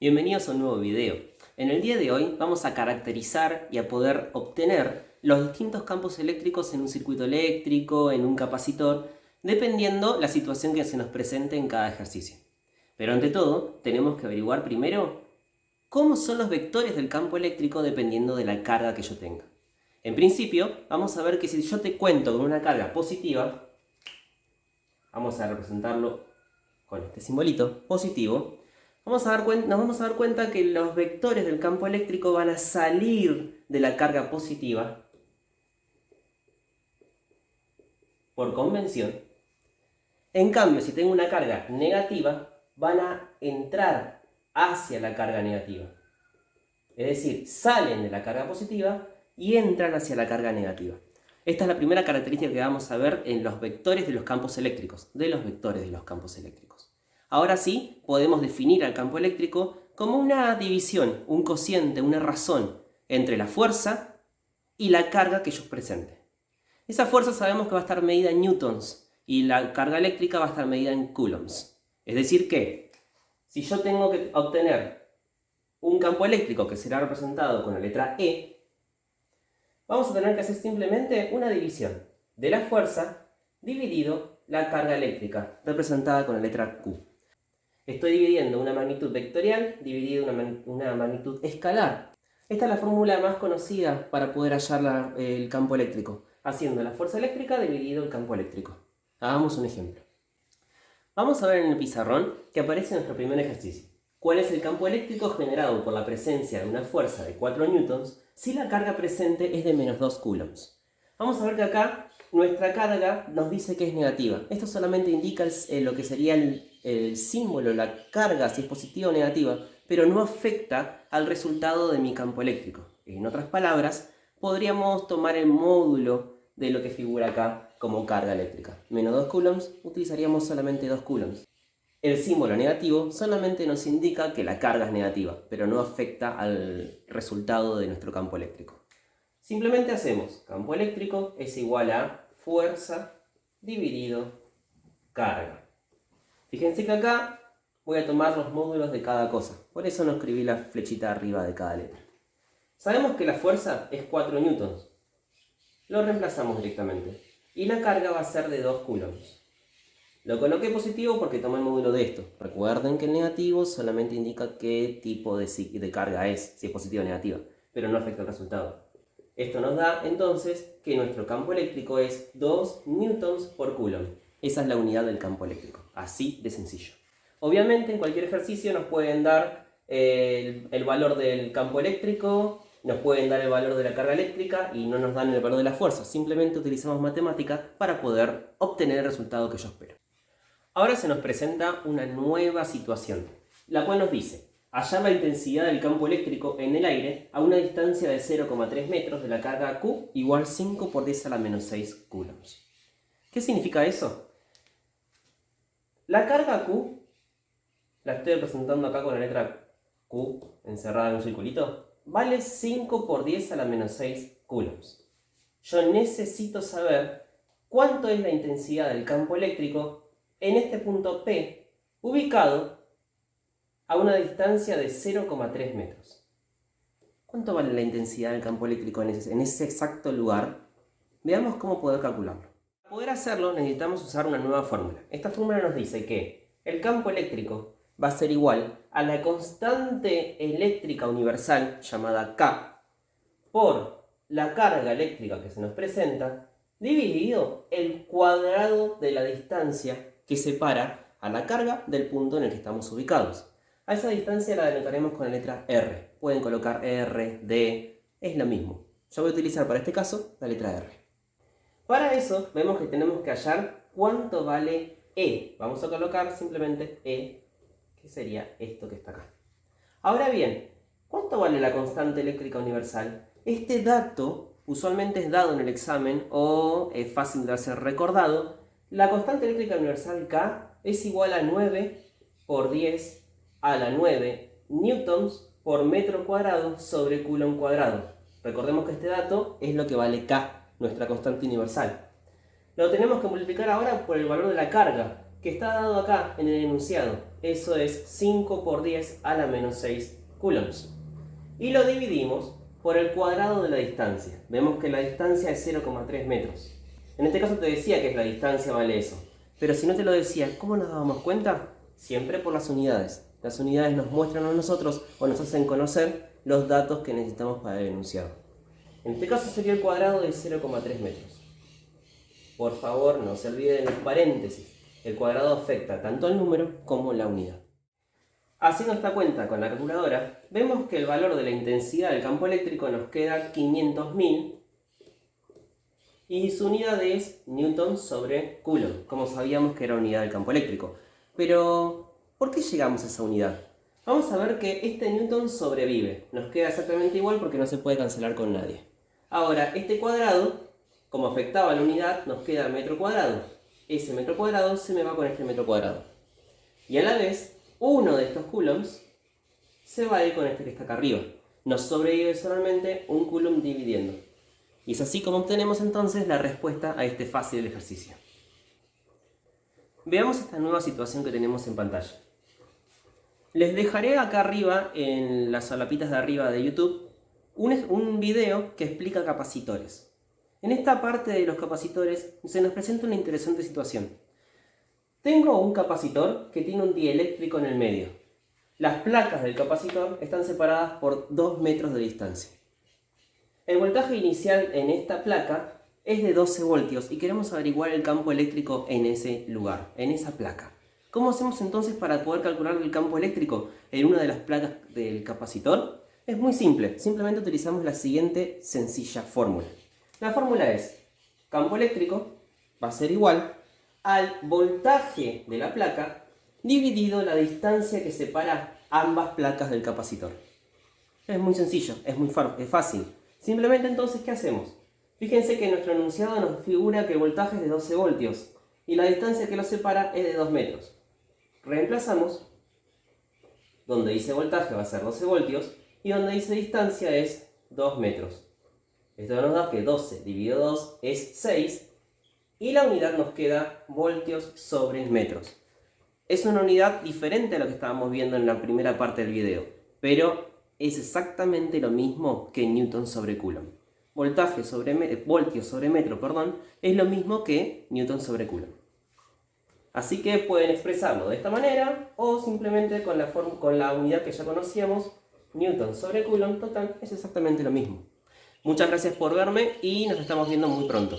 Bienvenidos a un nuevo video. En el día de hoy vamos a caracterizar y a poder obtener los distintos campos eléctricos en un circuito eléctrico, en un capacitor, dependiendo la situación que se nos presente en cada ejercicio. Pero ante todo, tenemos que averiguar primero cómo son los vectores del campo eléctrico dependiendo de la carga que yo tenga. En principio, vamos a ver que si yo te cuento con una carga positiva, vamos a representarlo con este simbolito positivo, nos vamos a dar cuenta que los vectores del campo eléctrico van a salir de la carga positiva por convención. En cambio, si tengo una carga negativa, van a entrar hacia la carga negativa. Es decir, salen de la carga positiva y entran hacia la carga negativa. Esta es la primera característica que vamos a ver en los vectores de los campos eléctricos, Ahora sí, podemos definir al campo eléctrico como una división, un cociente, una razón entre la fuerza y la carga que ellos presenten. Esa fuerza sabemos que va a estar medida en newtons y la carga eléctrica va a estar medida en coulombs. Es decir que, si yo tengo que obtener un campo eléctrico que será representado con la letra E, vamos a tener que hacer simplemente una división de la fuerza dividido la carga eléctrica, representada con la letra Q. Estoy dividiendo una magnitud vectorial dividido una magnitud escalar. Esta es la fórmula más conocida para poder hallar el campo eléctrico, haciendo la fuerza eléctrica dividido el campo eléctrico. Hagamos un ejemplo. Vamos a ver en el pizarrón que aparece nuestro primer ejercicio. ¿Cuál es el campo eléctrico generado por la presencia de una fuerza de 4 newtons si la carga presente es de menos 2 coulombs? Vamos a ver que acá nuestra carga nos dice que es negativa. Esto solamente indica lo que sería el símbolo, la carga, si es positiva o negativa, pero no afecta al resultado de mi campo eléctrico. En otras palabras, podríamos tomar el módulo de lo que figura acá como carga eléctrica. Menos 2 coulombs, utilizaríamos solamente 2 coulombs. El símbolo negativo solamente nos indica que la carga es negativa, pero no afecta al resultado de nuestro campo eléctrico. Simplemente hacemos campo eléctrico es igual a fuerza dividido carga. Fíjense que acá voy a tomar los módulos de cada cosa. Por eso no escribí la flechita arriba de cada letra. Sabemos que la fuerza es 4 newtons. Lo reemplazamos directamente. Y la carga va a ser de 2 coulombs. Lo coloqué positivo porque tomé el módulo de esto. Recuerden que el negativo solamente indica qué tipo de carga es, si es positiva o negativa, pero no afecta el resultado. Esto nos da entonces que nuestro campo eléctrico es 2 newtons por coulomb. Esa es la unidad del campo eléctrico, así de sencillo. Obviamente en cualquier ejercicio nos pueden dar el valor del campo eléctrico, nos pueden dar el valor de la carga eléctrica y no nos dan el valor de la fuerza. Simplemente utilizamos matemática para poder obtener el resultado que yo espero. Ahora se nos presenta una nueva situación, la cual nos dice hallar la intensidad del campo eléctrico en el aire a una distancia de 0,3 metros de la carga Q igual 5 por 10 a la menos 6 coulombs. ¿Qué significa eso? La carga Q, la estoy representando acá con la letra Q encerrada en un circulito, vale 5 por 10 a la menos 6 coulombs. Yo necesito saber cuánto es la intensidad del campo eléctrico en este punto P, ubicado a una distancia de 0,3 metros. ¿Cuánto vale la intensidad del campo eléctrico en ese exacto lugar? Veamos cómo poder calcularlo. Para poder hacerlo necesitamos usar una nueva fórmula. Esta fórmula nos dice que el campo eléctrico va a ser igual a la constante eléctrica universal llamada K por la carga eléctrica que se nos presenta dividido el cuadrado de la distancia que separa a la carga del punto en el que estamos ubicados. A esa distancia la denotaremos con la letra R. Pueden colocar R, D, es lo mismo. Yo voy a utilizar para este caso la letra R. Para eso vemos que tenemos que hallar cuánto vale E. Vamos a colocar simplemente E, que sería esto que está acá. Ahora bien, ¿cuánto vale la constante eléctrica universal? Este dato usualmente es dado en el examen o es fácil de ser recordado. La constante eléctrica universal K es igual a 9 por 10 a la 9 newtons por metro cuadrado sobre coulomb cuadrado. Recordemos que este dato es lo que vale K, nuestra constante universal. Lo tenemos que multiplicar ahora por el valor de la carga. que está dado acá en el enunciado. Eso es 5 por 10 a la menos 6 coulombs. Y lo dividimos por el cuadrado de la distancia. Vemos que la distancia es 0,3 metros. En este caso te decía que la distancia vale eso. Pero si no te lo decía, ¿cómo nos dábamos cuenta? Siempre por las unidades. Las unidades nos muestran a nosotros o nos hacen conocer los datos que necesitamos para el enunciado. En este caso sería el cuadrado de 0,3 metros. Por favor, no se olviden de los paréntesis. El cuadrado afecta tanto al número como la unidad. Haciendo esta cuenta con la calculadora, vemos que el valor de la intensidad del campo eléctrico nos queda 500.000 y su unidad es Newton sobre Coulomb, como sabíamos que era unidad del campo eléctrico. Pero, ¿por qué llegamos a esa unidad? Vamos a ver que este Newton sobrevive. Nos queda exactamente igual porque no se puede cancelar con nadie. Ahora, este cuadrado, como afectaba a la unidad, nos queda metro cuadrado. Ese metro cuadrado se me va con este metro cuadrado. Y a la vez, uno de estos coulombs se va a ir con este que está acá arriba. Nos sobrevive solamente un coulomb dividiendo. Y es así como obtenemos entonces la respuesta a este fácil ejercicio. Veamos esta nueva situación que tenemos en pantalla. Les dejaré acá arriba, en las solapitas de arriba de YouTube, un video que explica capacitores. En esta parte de los capacitores se nos presenta una interesante situación. Tengo un capacitor que tiene un dieléctrico en el medio. Las placas del capacitor están separadas por 2 metros de distancia. El voltaje inicial en esta placa es de 12 voltios y queremos averiguar el campo eléctrico en ese lugar, en esa placa. ¿Cómo hacemos entonces para poder calcular el campo eléctrico en una de las placas del capacitor? Es muy simple, simplemente utilizamos la siguiente sencilla fórmula. La fórmula es, campo eléctrico va a ser igual al voltaje de la placa dividido la distancia que separa ambas placas del capacitor. Es muy sencillo, es fácil. Simplemente entonces, ¿qué hacemos? Fíjense que nuestro enunciado nos figura que el voltaje es de 12 voltios y la distancia que los separa es de 2 metros. Reemplazamos, donde dice voltaje va a ser 12 voltios y donde dice distancia es 2 metros. Esto nos da que 12 dividido 2 es 6 y la unidad nos queda voltios sobre metros. Es una unidad diferente a lo que estábamos viendo en la primera parte del video, pero es exactamente lo mismo que Newton sobre Coulomb. Voltios sobre metro, es lo mismo que Newton sobre Coulomb. Así que pueden expresarlo de esta manera o simplemente con la unidad que ya conocíamos, Newton sobre Coulomb, total, es exactamente lo mismo. Muchas gracias por verme y nos estamos viendo muy pronto.